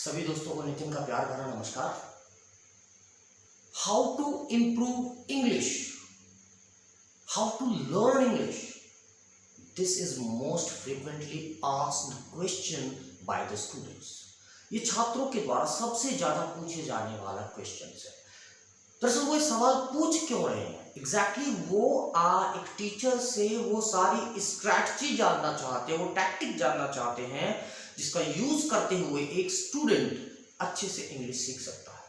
सभी दोस्तों को नितिन का प्यार भरा नमस्कार। How to improve English, how to learn English, this is most frequently asked question by the students. ये छात्रों के द्वारा सबसे ज्यादा पूछे जाने वाला क्वेश्चन है। दरअसल वो ये सवाल पूछ क्यों रहे हैं एग्जैक्टली वो एक टीचर से वो सारी स्ट्रैटेजी जानना चाहते हैं, वो टैक्टिक जानना चाहते हैं जिसका यूज करते हुए एक स्टूडेंट अच्छे से इंग्लिश सीख सकता है।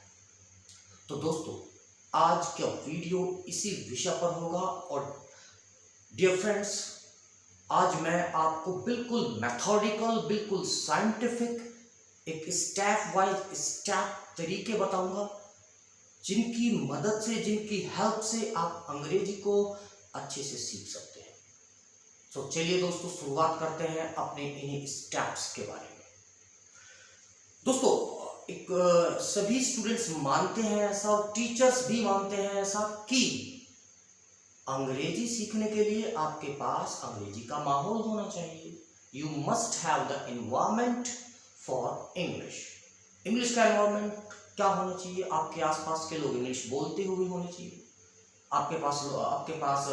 तो दोस्तों आज का वीडियो इसी विषय पर होगा। और डियर फ्रेंड्स, आज मैं आपको बिल्कुल मेथोडिकल, बिल्कुल साइंटिफिक एक स्टेप वाइज स्टेप तरीके बताऊंगा जिनकी मदद से, जिनकी हेल्प से आप अंग्रेजी को अच्छे से सीख सकते हैं। तो चलिए दोस्तों शुरुआत करते हैं अपने इन्हीं स्टेप्स के बारे में। दोस्तों एक सभी स्टूडेंट्स मानते हैं ऐसा और टीचर्स भी मानते हैं ऐसा कि अंग्रेजी सीखने के लिए आपके पास अंग्रेजी का माहौल होना चाहिए। You must have the environment for English. English का एनवायरमेंट क्या होना चाहिए? आपके आसपास के लोग इंग्लिश बोलते हुए होने चाहिए, आपके पास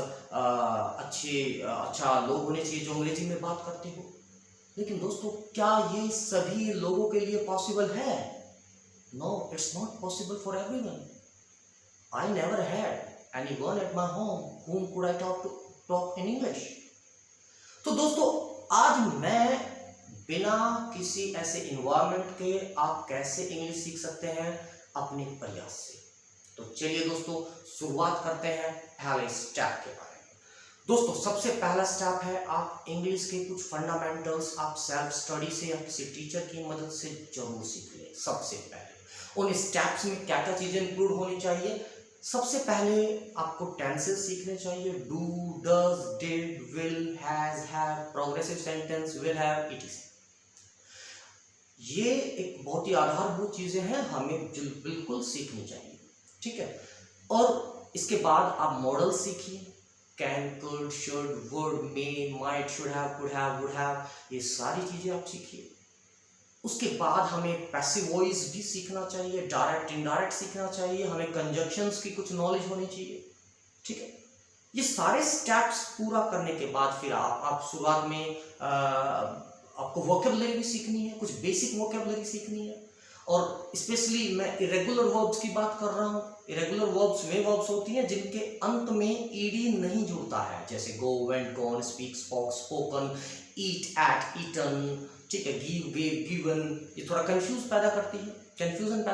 अच्छा लोग होने चाहिए जो अंग्रेजी में बात करते हो। लेकिन दोस्तों क्या ये सभी लोगों के लिए पॉसिबल है? No, it's not possible for everyone. I never had anyone at my home whom could I talk in English। तो दोस्तों आज मैं बिना किसी ऐसे इन्वायरमेंट के आप कैसे इंग्लिश सीख सकते हैं अपने प्रयास से। तो चलिए दोस्तों शुरुआत करते हैं पहले स्टेप के बारे में। दोस्तों सबसे पहला स्टेप है आप इंग्लिश के कुछ फंडामेंटल्स आप सेल्फ स्टडी से या किसी टीचर की मदद से जरूर सीख लें। सबसे पहले उन स्टेप्स में क्या क्या चीजें इंक्लूड होनी चाहिए? सबसे पहले आपको टेंसेस सीखने चाहिए। Do, does, did, will, has, have, progressive sentence, will have, etc.. ये एक बहुत ही आधारभूत चीजें हैं, हमें बिल्कुल सीखनी चाहिए, ठीक है। और इसके बाद आप मॉडल सीखिए। Can, could, should, would, may, might, should have, could have, would have, ये सारी चीजें आप सीखिए। उसके बाद हमें पैसिव वॉइस भी सीखना चाहिए, डायरेक्ट इनडायरेक्ट सीखना चाहिए, हमें कंजक्शंस की कुछ नॉलेज होनी चाहिए, ठीक है। ये सारे स्टेप्स पूरा करने के बाद फिर आप शुरुआत में आपको वोकेबलरी भी सीखनी है, कुछ बेसिक वोकेबलरी सीखनी है। और स्पेशली मैं इरेगुलर वर्ब्स की बात कर रहा हूँ। इरेगुलर वर्ब्स वे वर्ब्स होती हैं जिनके अंत में ईडी नहीं जुड़ता है, जैसे go, went, gone, speak, spoke, spoken, eat, ate, eaten, ठीक है, गिव, गेव, गिवन। ये थोड़ा कंफ्यूजन पैदा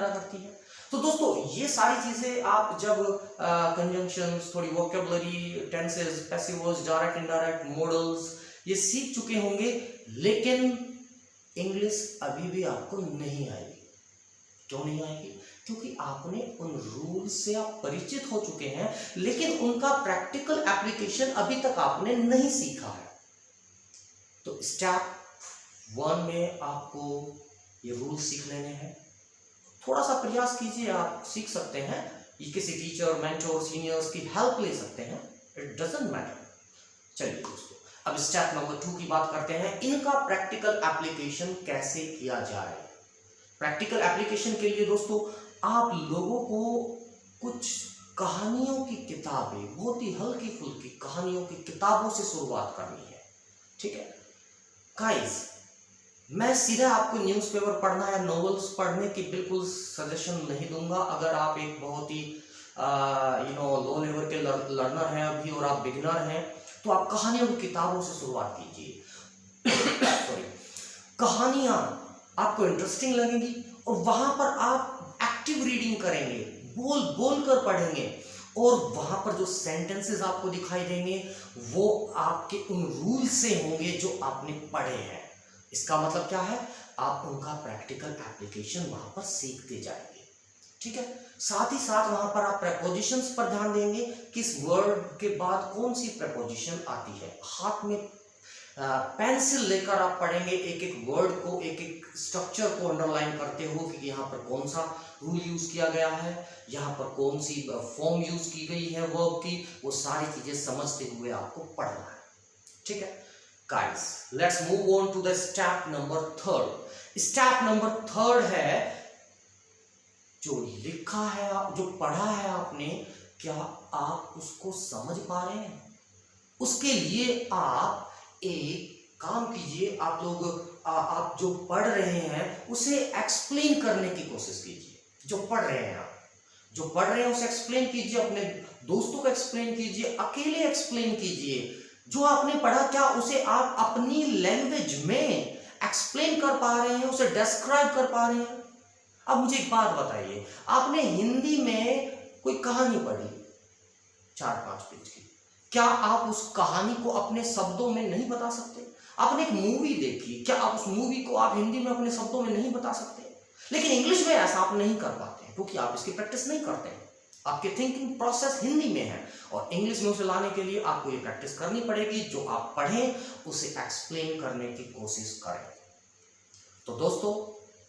करती है। तो दोस्तों ये सारी चीजें आप जब कंजंक्शंस, थोड़ी vocabulary, tenses, passive voice, direct indirect, models ये सीख चुके होंगे, लेकिन इंग्लिश अभी भी आपको नहीं आएगी। क्यों नहीं आएगी? क्योंकि आपने उन रूल से आप परिचित हो चुके हैं, लेकिन उनका प्रैक्टिकल एप्लीकेशन अभी तक आपने नहीं सीखा है। तो स्टेप 1 में आपको ये रूल सीख लेने हैं। थोड़ा सा प्रयास कीजिए, आप सीख सकते हैं। ये किसी टीचर, मेंटोर, सीनियर्स की हेल्प ले सकते हैं, इट डजंट मैटर। चलिए दोस्तों अब स्टेप नंबर 2 की बात करते हैं। इनका प्रैक्टिकल एप्लीकेशन कैसे किया जाए? प्रैक्टिकल एप्लीकेशन के लिए दोस्तों आप लोगों को कुछ कहानियों की किताबें, बहुत ही हल्की फुल्की कहानियों की किताबों से शुरुआत करनी है, ठीक है। गाइस, मैं सीधा आपको न्यूज़पेपर पढ़ना या नॉवेल्स पढ़ने की बिल्कुल सजेशन नहीं दूंगा। अगर आप एक बहुत ही लो लेवल के लर्नर हैं अभी और आप बिगिनर हैं, तो आप कहानियों की किताबों से शुरुआत कीजिए। सॉरी, कहानियां आपको इंटरेस्टिंग लगेंगी और वहां पर आप एक्टिव रीडिंग करेंगे, बोल कर पढ़ेंगे, और वहां पर जो सेंटेंसेस आपको दिखाई देंगे वो आपके उन रूल से होंगे जो आपने पढ़े हैं। इसका मतलब क्या है? आप उनका प्रैक्टिकल एप्लीकेशन वहां पर सीखते जाएंगे, ठीक है। साथ ही साथ वहां पर आप प्रेपोजिशंस पर ध्यान देंगे, किस वर्ड के बाद कौन सी प्रेपोजिशन आती है। हाथ में पेंसिल लेकर आप पढ़ेंगे, एक एक वर्ड को, एक एक स्ट्रक्चर को अंडरलाइन करते हो कि यहाँ पर कौन सा रूल यूज किया गया है, यहाँ पर कौन सी फॉर्म यूज की गई है वर्ब की, वो सारी चीजें समझते हुए आपको पढ़ना है, ठीक है। Guys, let's move on to the step number 3। Step number 3 है, जो लिखा है, जो पढ़ा है आपने, क्या आप उसको समझ पा रहे हैं? उसके लिए आप एक काम कीजिए, आप लोग आप जो पढ़ रहे हैं उसे एक्सप्लेन करने की कोशिश कीजिए। जो पढ़ रहे हैं आप, जो पढ़ रहे हैं उसे एक्सप्लेन कीजिए, अपने दोस्तों को एक्सप्लेन कीजिए, अकेले एक्सप्लेन कीजिए। जो आपने पढ़ा क्या उसे आप अपनी लैंग्वेज में एक्सप्लेन कर पा रहे हैं, उसे डिस्क्राइब कर पा रहे हैं? अब मुझे एक बात बताइए, आपने हिंदी में कोई कहानी पढ़ी 4-5 पेज की, क्या आप उस कहानी को अपने शब्दों में नहीं बता सकते? आपने एक मूवी देखी, क्या आप उस मूवी को आप हिंदी में अपने शब्दों में नहीं बता सकते? लेकिन इंग्लिश में ऐसा आप नहीं कर पाते क्योंकि आप इसकी प्रैक्टिस नहीं करते हैं। आपकी थिंकिंग प्रोसेस हिंदी में है और इंग्लिश में उसे लाने के लिए आपको ये प्रैक्टिस करनी पड़ेगी। जो आप पढ़ें उसे एक्सप्लेन करने की कोशिश करें। तो दोस्तों,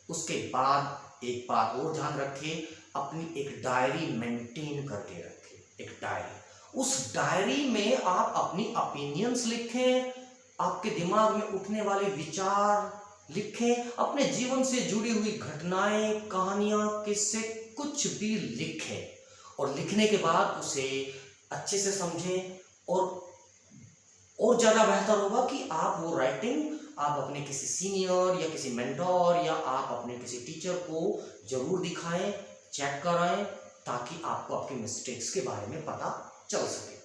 उसके बाद एक बात और ध्यान रखिए, अपनी एक डायरी मेंटेन करके रखिए। एक डायरी, उस डायरी में आप अपनी ओपिनियंस लिखें, आपके दिमाग में उठने वाले विचार लिखें, अपने जीवन से जुड़ी हुई घटनाएं, कहानियां, किस्से, कुछ भी लिखें। और लिखने के बाद उसे अच्छे से समझें और ज़्यादा बेहतर होगा कि आप वो राइटिंग आप अपने किसी सीनियर या किसी मेंटोर या आप अपने किसी टीचर को जरूर दिखाएं, चेक कराएं, ताकि आपको आपके मिस्टेक्स के बारे में पता चल सके।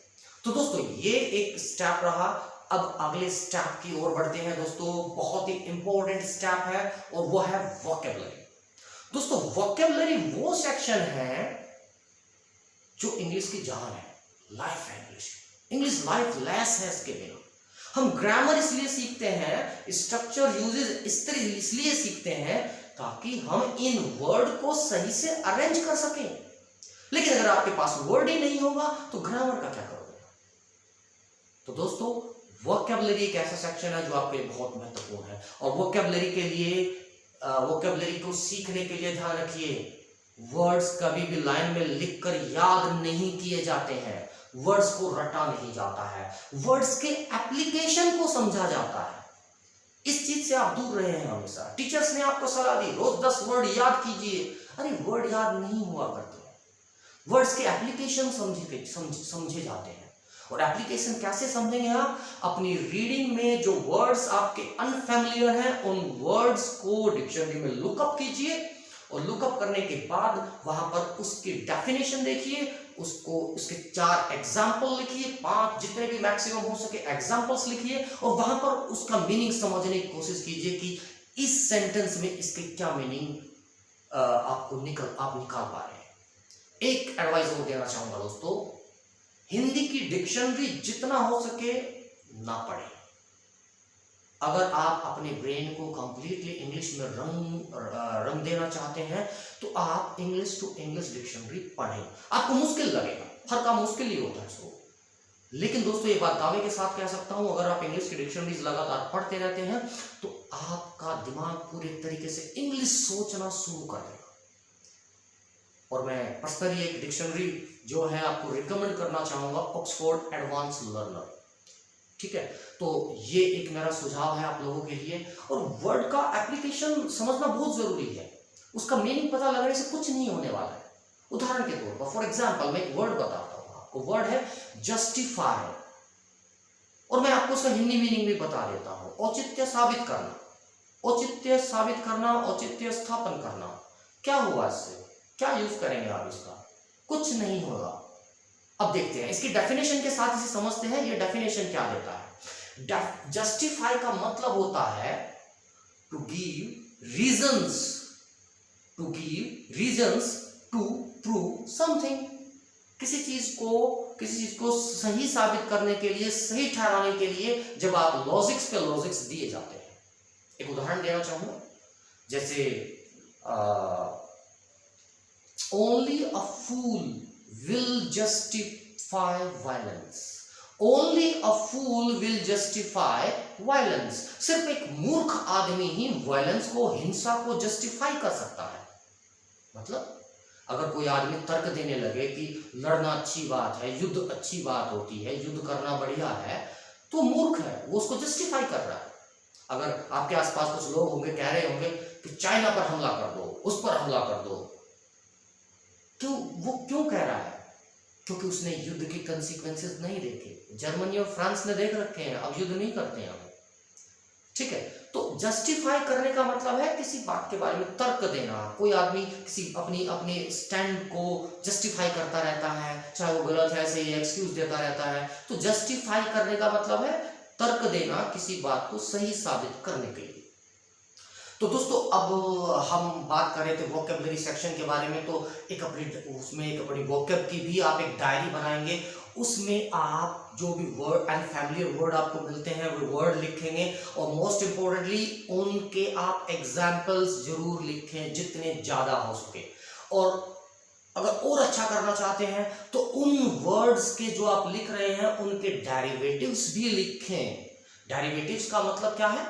तो दोस्तों, ये एक स्टेप रहा। अब अगले स्टेप की ओर बढ़ते हैं दोस्तों। बहुत ही इंपॉर्टेंट स्टेप है और वो है वोकैबुलरी। दोस्तों, वोकैबुलरी वो सेक्शन है जो इंग्लिश की जान है, लाइफ है। इंग्लिश लाइफ लेस है इसके बिना। हम ग्रामर इसलिए सीखते हैं, स्ट्रक्चर यूजेज इसलिए सीखते हैं ताकि हम इन वर्ड को सही से अरेंज कर सकें। लेकिन अगर आपके पास वर्ड ही नहीं होगा तो ग्रामर का क्या करोगे? तो दोस्तों, वोकैबुलरी एक ऐसा सेक्शन है जो आपके लिए बहुत महत्वपूर्ण है। और वोकैबुलरी के लिए, वोकैबुलरी को सीखने के लिए ध्यान रखिए, वर्ड्स कभी भी लाइन में लिखकर याद नहीं किए जाते हैं, वर्ड्स को रटा नहीं जाता है, वर्ड्स के एप्लीकेशन को समझा जाता है। इस चीज से आप दूर रहे हैं हमेशा। टीचर्स ने आपको सलाह दी रोज 10 वर्ड याद कीजिए, अरे वर्ड याद नहीं हुआ करते हैं, वर्ड्स के एप्लीकेशन समझे जाते हैं। और एप्लीकेशन कैसे समझेंगे आप? अपनी रीडिंग में जो वर्ड्स आपके अनफैमिलियर हैं उन वर्ड्स को डिक्शनरी में लुकअप कीजिए और लुकअप करने के बाद वहां पर उसकी डेफिनेशन देखिए, उसको उसके 4 एग्जाम्पल लिखिए, 5 जितने भी मैक्सिमम हो सके एग्जाम्पल्स लिखिए और वहां पर उसका मीनिंग समझने की कोशिश कीजिए कि इस सेंटेंस में इसके क्या मीनिंग आप निकाल पा रहे हैं। एक एडवाइस और देना चाहूंगा दोस्तों, हिंदी की डिक्शनरी जितना हो सके ना पढ़ें। अगर आप अपने ब्रेन को कंप्लीटली इंग्लिश में रंग देना चाहते हैं तो आप इंग्लिश टू इंग्लिश डिक्शनरी पढ़ें। आपको मुश्किल लगेगा, हर काम मुश्किल ही होता है सो, लेकिन दोस्तों ये बात दावे के साथ कह सकता हूं, अगर आप इंग्लिश की डिक्शनरीज लगातार पढ़ते रहते हैं तो आपका दिमाग पूरे तरीके से इंग्लिश सोचना शुरू कर देगा। और मैं पर्सनली एक डिक्शनरी जो है आपको रिकमेंड करना चाहूंगा, ऑक्सफोर्ड एडवांस लर्नर। ठीक है, तो ये एक मेरा सुझाव है आप लोगों के लिए। और वर्ड का एप्लीकेशन समझना बहुत जरूरी है, उसका मीनिंग पता लगने से कुछ नहीं होने वाला है। उदाहरण के तौर पर फॉर एग्जांपल मैं एक वर्ड बताता हूँ आपको, वर्ड है जस्टिफाई, और मैं आपको उसका हिंदी मीनिंग भी बता देता हूँ। औचित्य साबित करना, औचित्य साबित करना, औचित्य स्थापन करना। क्या हुआ इससे? क्या यूज करेंगे आप इसका? कुछ नहीं होगा। अब देखते हैं इसकी डेफिनेशन के साथ इसे समझते हैं। ये डेफिनेशन क्या देता है? जस्टिफाई का मतलब होता है to give reasons, to give reasons to prove something. किसी चीज को सही साबित करने के लिए, सही ठहराने के लिए जब आप लॉजिक्स पे लॉजिक्स दिए जाते हैं। एक उदाहरण देना चाहूंगा, जैसे only a fool will justify violence. Only a fool will justify violence. सिर्फ एक मूर्ख आदमी ही वायलेंस को, हिंसा को जस्टिफाई कर सकता है। मतलब अगर कोई आदमी तर्क देने लगे कि लड़ना अच्छी बात है, युद्ध अच्छी बात होती है, युद्ध करना बढ़िया है, तो मूर्ख है, वो उसको जस्टिफाई कर रहा है। अगर आपके आसपास कुछ लोग होंगे कह रहे होंगे कि चाइना पर हमला कर दो, उस पर हमला कर दो। वो क्यों कह रहा है? क्योंकि उसने युद्ध के कंसीक्वेंसेस नहीं देखे। जर्मनी और फ्रांस ने देख रखे हैं, अब युद्ध नहीं करते हैं। ठीक है, तो जस्टिफाई करने का मतलब है किसी बात के बारे में तर्क देना। कोई आदमी किसी अपने स्टैंड को जस्टिफाई करता रहता है, चाहे वो गलत है सही है, एक्सक्यूज देता रहता है। तो जस्टिफाई करने का मतलब है तर्क देना किसी बात को सही साबित करने के लिए। तो दोस्तों अब हम बात कर रहे थे वोकैबुलरी सेक्शन के बारे में, तो एक अपनी वोकैब की भी आप एक डायरी बनाएंगे। उसमें आप जो भी वर्ड एंड फैमिलियर वर्ड आपको मिलते हैं वो वर्ड लिखेंगे, और मोस्ट इंपॉर्टेंटली उनके आप एग्जाम्पल्स जरूर लिखें जितने ज़्यादा हो सके। और अगर और अच्छा करना चाहते हैं तो उन वर्ड्स के जो आप लिख रहे हैं उनके डेरिवेटिव्स भी लिखें। डेरिवेटिव्स का मतलब क्या है?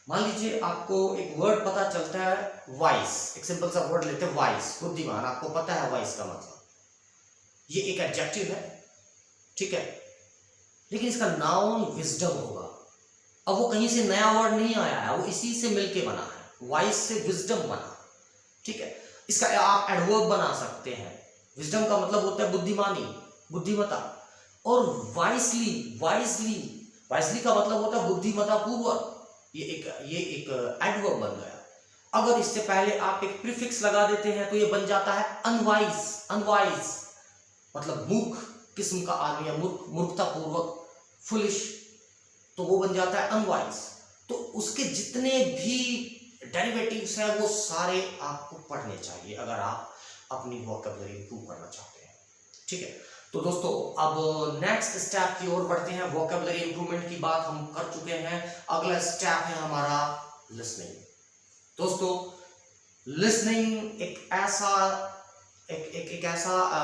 मान लीजिए आपको एक वर्ड पता चलता है वाइस, एक सिंपल सा वर्ड लेते हैं वाइस, बुद्धिमान। आपको पता है वाइस का मतलब, ये एक एडजेक्टिव है, ठीक है, लेकिन इसका नाउन विजडम होगा। अब वो कहीं से नया वर्ड नहीं आया है, वो इसी से मिलके बना है, वाइस से विजडम बना, ठीक है। इसका आप एडवर्ब बना सकते हैं। विजडम का मतलब होता है बुद्धिमानी, बुद्धिमता, और वाइसली का मतलब होता है बुद्धिमता पूर्वक। ये एक एडवर्ब बन गया। अगर इससे पहले आप एक प्रीफिक्स लगा देते हैं तो ये बन जाता है अनवाइज, मतलब मूर्ख किस्म का आदमी, मूर्खता पूर्वक, फुलिश, तो वो बन जाता है अनवाइज। तो उसके जितने भी डेरिवेटिव्स हैं वो सारे आपको पढ़ने चाहिए अगर आप अपनी वोकैबुलरी इंप्रूव करना चाहते हैं, ठीक है। तो दोस्तों अब नेक्स्ट स्टेप की ओर बढ़ते हैं। वोकैबुलरी इंप्रूवमेंट की बात हम कर चुके हैं, अगला स्टेप है हमारा लिसनिंग। दोस्तों लिसनिंग एक ऐसा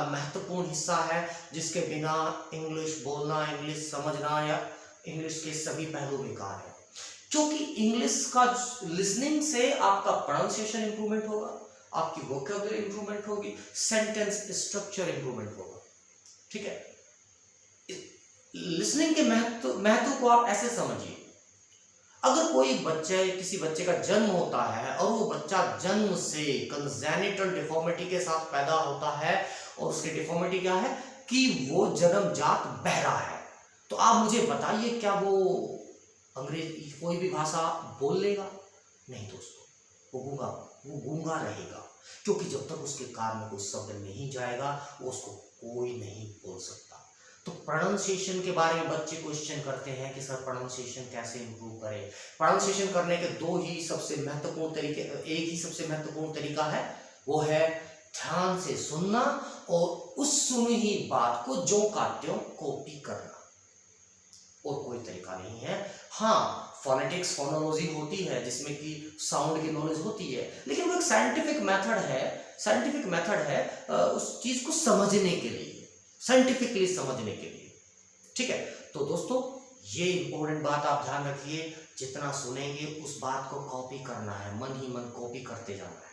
महत्वपूर्ण हिस्सा है जिसके बिना इंग्लिश बोलना, इंग्लिश समझना या इंग्लिश के सभी पहलू बेकार है। क्योंकि इंग्लिश का लिसनिंग से आपका प्रोनाउंसिएशन इंप्रूवमेंट होगा, आपकी वोकैबुलरी इंप्रूवमेंट होगी, सेंटेंस स्ट्रक्चर इंप्रूवमेंट होगा, ठीक है। लिसनिंग के महत्व को आप ऐसे समझिए, अगर कोई किसी बच्चे का जन्म होता है और वो बच्चा जन्म से कंजेनिटल डिफॉर्मिटी के साथ पैदा होता है, और उसकी डिफॉर्मिटी क्या है कि वो जन्मजात बहरा है, तो आप मुझे बताइए क्या वो अंग्रेजी कोई भी भाषा बोल लेगा? नहीं दोस्तों, वो गूंगा रहेगा, क्योंकि जब तक उसके कान में कोई शब्द नहीं जाएगा वो उसको कोई नहीं बोल सकता। तो प्रोनाउंसिएशन के बारे में बच्चे क्वेश्चन करते हैं कि सर प्रोनाउंसिएशन कैसे इंप्रूव करें। प्रोनाउंसिएशन करने के एक ही सबसे महत्वपूर्ण तरीका है, वो है ध्यान से सुनना और उस सुनी ही बात को जो का त्यों कॉपी करना, और कोई तरीका नहीं है। हाँ, फोनेटिक्स, फोनोलॉजी होती है जिसमें कि साउंड की नॉलेज होती है, लेकिन वो एक साइंटिफिक मेथड है उस चीज को समझने के लिए, साइंटिफिकली समझने के लिए, ठीक है। तो दोस्तों ये इंपॉर्टेंट बात आप ध्यान रखिए, जितना सुनेंगे उस बात को कॉपी करना है, मन ही मन कॉपी करते जाना है।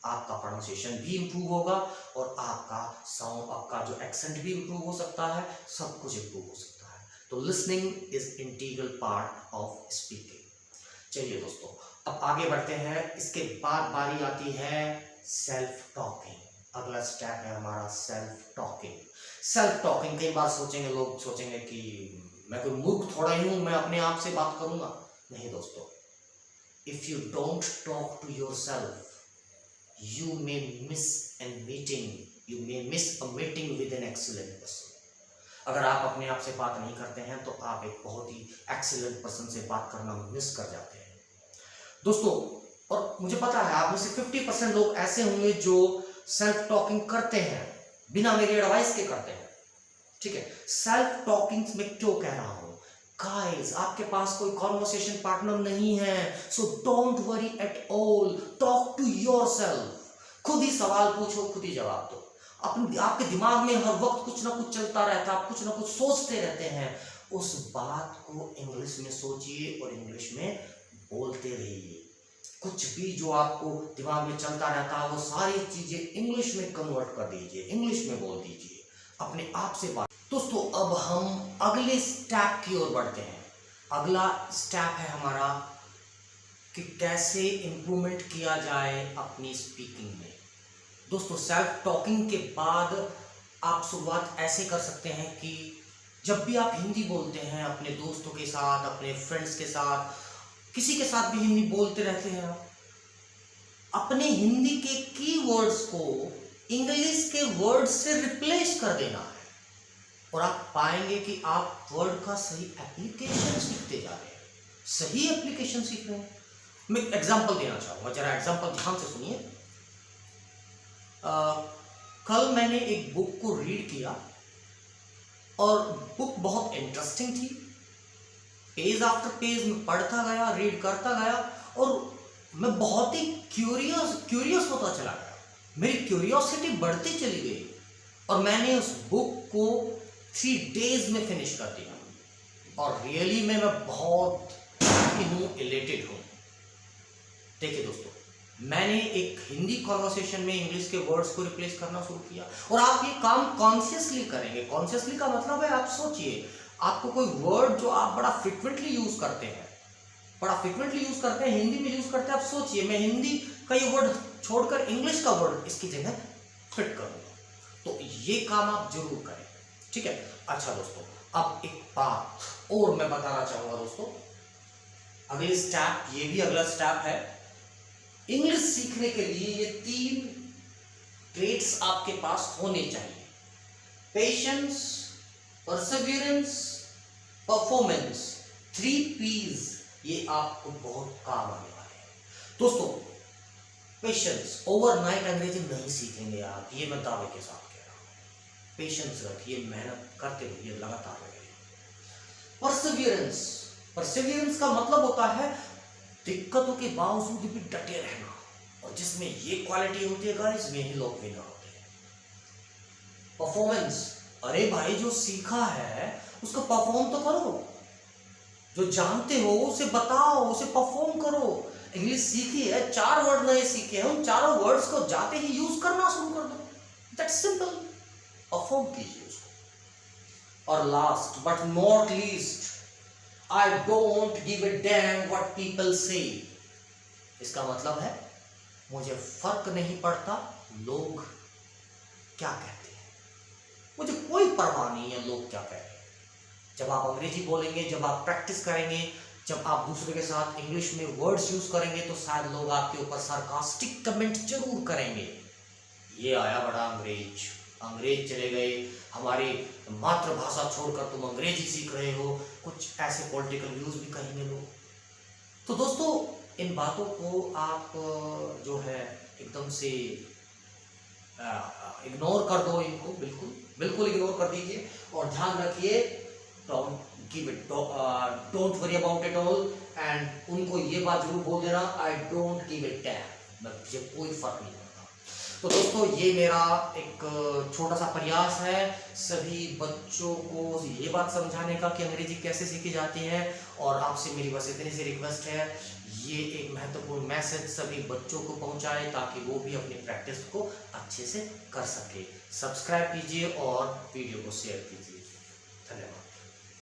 आपका प्रोनाउंसिएशन भी इंप्रूव होगा और आपका साउंड, आपका जो एक्सेंट भी इंप्रूव हो सकता है, सब कुछ इंप्रूव हो सकता है। तो listening is integral part of speaking. चलिए दोस्तों अब आगे बढ़ते हैं। इसके बाद बारी आती है सेल्फ टॉकिंग। अगला स्टेप है हमारा सेल्फ टॉकिंग। कई बार लोग सोचेंगे कि मैं कोई मूर्ख थोड़ा ही हूं, मैं अपने आप से बात करूंगा। नहीं दोस्तों, if you don't talk to yourself you may miss a meeting with an excellent person। अगर आप अपने आप से बात नहीं करते हैं तो आप एक बहुत ही एक्सीलेंट पर्सन से बात करना मिस कर जाते हैं दोस्तों। और मुझे पता है आप में से 50% लोग ऐसे होंगे जो सेल्फ टॉकिंग करते हैं, बिना मेरी एडवाइस के करते हैं, ठीक है। सेल्फ टॉकिंग में क्यों कह रहा हूं? गाइस, आपके पास कोई कॉन्वर्सेशन पार्टनर नहीं है, so don't worry at all, talk to yourself. खुद ही सवाल पूछो, खुद ही जवाब दो। आपके दिमाग में हर वक्त कुछ ना कुछ चलता रहता है, आप कुछ ना कुछ सोचते रहते हैं, उस बात को इंग्लिश में सोचिए और इंग्लिश में बोलते रहिए। कुछ भी जो आपको दिमाग में चलता रहता है वो सारी चीजें इंग्लिश में कन्वर्ट कर दीजिए, इंग्लिश में बोल दीजिए, अपने आप से बात। दोस्तों अब हम अगले स्टेप की ओर बढ़ते हैं। अगला स्टेप है हमारा कि कैसे इम्प्रूवमेंट किया जाए अपनी स्पीकिंग में। दोस्तों, सेल्फ टॉकिंग के बाद आप शुरुआत ऐसे कर सकते हैं कि जब भी आप हिंदी बोलते हैं अपने दोस्तों के साथ, अपने फ्रेंड्स के साथ, किसी के साथ भी हिंदी बोलते रहते हैं, आप अपने हिंदी के कीवर्ड्स को इंग्लिश के वर्ड से रिप्लेस कर देना है और आप पाएंगे कि आप वर्ड का सही एप्लीकेशन सीखते जा रहे हैं, सही एप्लीकेशन सीख रहे हैं। मैं एग्जांपल देना चाहूंगा, जरा एग्जांपल ध्यान से सुनिए। कल मैंने एक बुक को रीड किया और बुक बहुत इंटरेस्टिंग थी। पेज आफ्टर पेज में पढ़ता गया, रीड करता गया और मैं बहुत ही क्यूरियस होता चला गया। मेरी क्यूरियोसिटी बढ़ती चली गई और मैंने उस बुक को 3 डेज में फिनिश कर दिया और रियली में मैं बहुत इलेटेड हूँ। देखिए दोस्तों, मैंने एक हिंदी कॉन्वर्सेशन में इंग्लिश के वर्ड्स को रिप्लेस करना शुरू किया और आप ये काम कॉन्शियसली करेंगे। कॉन्शियसली का मतलब है, आप सोचिए, आपको कोई वर्ड जो आप बड़ा फ्रिक्वेंटली यूज करते हैं हिंदी में यूज करते हैं, आप सोचिए मैं हिंदी का ये वर्ड छोड़कर इंग्लिश का वर्ड इसकी जगह फिट करूंगा। तो ये काम आप जरूर करें, ठीक है। अच्छा दोस्तों, अब एक बात और मैं बताना चाहूंगा दोस्तों, अगले स्टेप, ये भी अगला स्टेप है। इंग्लिश सीखने के लिए ये 3 ट्रेट्स आपके पास होने चाहिए: पेशेंस, परसेवरेंस, परफॉर्मेंस। 3 P's ये आपको बहुत काम आने वाले हैं दोस्तों। पेशेंस, ओवरनाइट अंग्रेजी नहीं सीखेंगे आप, ये मैं दावे के साथ कह रहा हूं। पेशेंस रखिए, मेहनत करते रहिए, लगातार रहिए। परसेवरेंस का मतलब होता है दिक्कतों के बावजूद भी डटे रहना, और जिसमें ये क्वालिटी होती है गाइस, में ही लोग विनर होते हैं। परफॉर्मेंस, अरे भाई जो सीखा है उसको परफॉर्म तो करो, जो जानते हो उसे बताओ, उसे परफॉर्म करो। इंग्लिश सीखी है, 4 वर्ड नए सीखे हैं, उन 4 वर्ड्स को जाते ही यूज करना शुरू कर दो। दैट्स सिंपल, परफॉर्म कीजिए उसको। और last but not least, I don't give a damn what people say। इसका मतलब है मुझे फर्क नहीं पड़ता लोग क्या कहते हैं, मुझे कोई परवाह नहीं है लोग क्या कहते हैं। जब आप अंग्रेजी बोलेंगे, जब आप प्रैक्टिस करेंगे, जब आप दूसरे के साथ इंग्लिश में वर्ड्स यूज करेंगे, तो शायद लोग आपके ऊपर सार्कास्टिक कमेंट जरूर करेंगे, ये आया बड़ा अंग्रेज चले गए, हमारी मातृभाषा छोड़कर तुम अंग्रेजी सीख रहे हो, कुछ ऐसे पॉलिटिकल व्यूज भी कहेंगे लोग। तो दोस्तों, इन बातों को आप जो है एकदम से इग्नोर कर दो, इनको बिल्कुल इग्नोर कर दीजिए और ध्यान रखिए, don't worry about it all. And उनको ये बात जरूर बोल देना, I don't give it dam, मुझे कोई फर्क नहीं पड़ता। तो दोस्तों, ये मेरा एक छोटा सा प्रयास है सभी बच्चों को ये बात समझाने का कि अंग्रेजी कैसे सीखी जाती है, और आपसे मेरी बस इतनी सी रिक्वेस्ट है, ये एक महत्वपूर्ण मैसेज सभी बच्चों को पहुंचाए ताकि वो भी अपनी प्रैक्टिस को अच्छे से कर सके। सब्सक्राइब कीजिए और वीडियो को शेयर कीजिए।